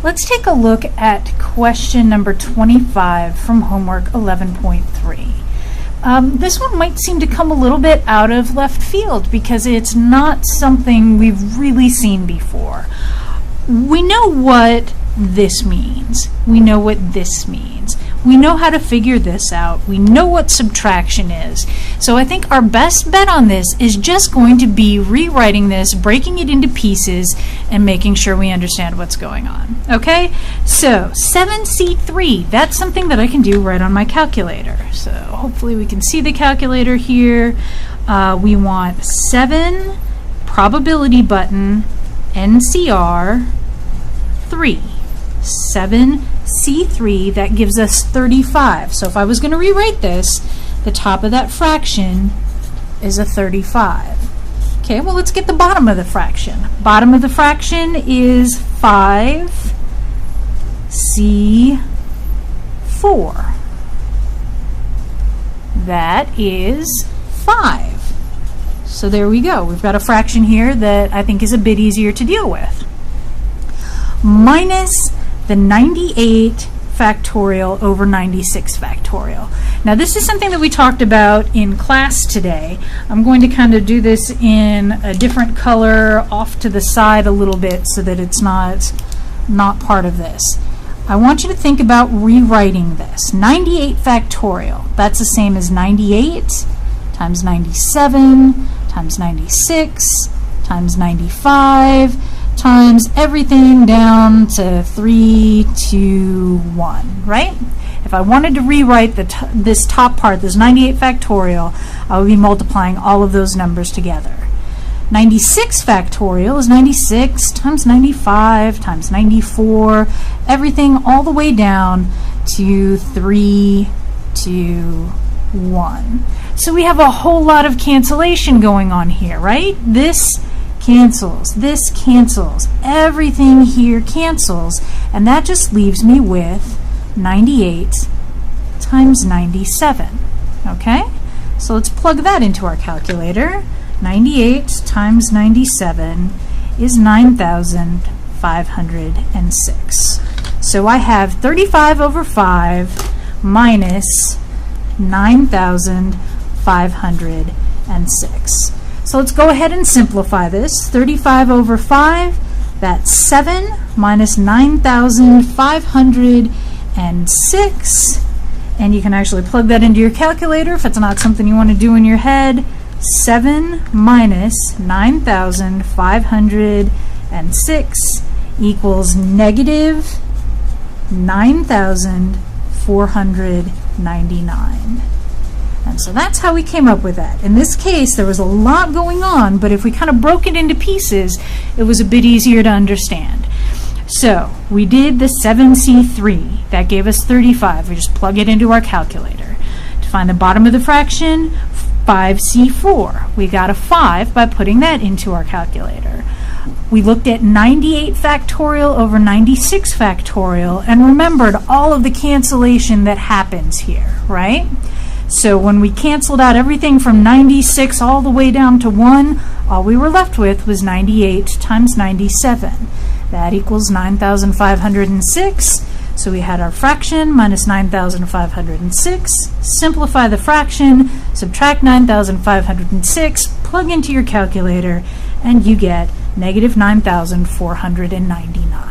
Let's take a look at question number 25 from homework 11.3. This one might seem to come a little bit out of left field because it's not something we've really seen before. We know what this means. We know what this means. We know how to figure this out. We know what subtraction is. So I think our best bet on this is just going to be rewriting this, breaking it into pieces, and making sure we understand what's going on. Okay? So 7C3, that's something that I can do right on my calculator. So hopefully we can see the calculator here. We want 7 probability button NCR 3. 7C3, that gives us 35. So if I was going to rewrite this, the top of that fraction is a 35. Okay, well let's get the bottom of the fraction. Bottom of the fraction is 5C4. That is 5. So there we go. We've got a fraction here that I think is a bit easier to deal with. Minus the 98 factorial over 96 factorial. Now this is something that we talked about in class today. I'm going to kind of do this in a different color off to the side a little bit so that it's not part of this. I want you to think about rewriting this. 98 factorial, that's the same as 98 times 97 times 96 times 95 times everything down to 3, 2, 1, right? If I wanted to rewrite this top part, this 98 factorial, I would be multiplying all of those numbers together. 96 factorial is 96 times 95 times 94, everything all the way down to 3, 2, 1. So we have a whole lot of cancellation going on here, right? This cancels, this cancels, everything here cancels, and that just leaves me with 98 times 97. Okay, so let's plug that into our calculator. 98 times 97 is 9,506. So I have 35 over 5 minus 9,506. So let's go ahead and simplify this. 35 over 5, that's 7 minus 9,506. And you can actually plug that into your calculator if it's not something you want to do in your head. 7 minus 9,506 equals negative 9,499. And so that's how we came up with that. In this case, there was a lot going on, but if we kind of broke it into pieces, it was a bit easier to understand. So we did the 7C3. That gave us 35. We just plug it into our calculator. To find the bottom of the fraction, 5C4. We got a 5 by putting that into our calculator. We looked at 98 factorial over 96 factorial and remembered all of the cancellation that happens here, right? So when we canceled out everything from 96 all the way down to 1, all we were left with was 98 times 97. That equals 9,506. So we had our fraction minus 9,506. Simplify the fraction, subtract 9,506, plug into your calculator, and you get negative 9,499.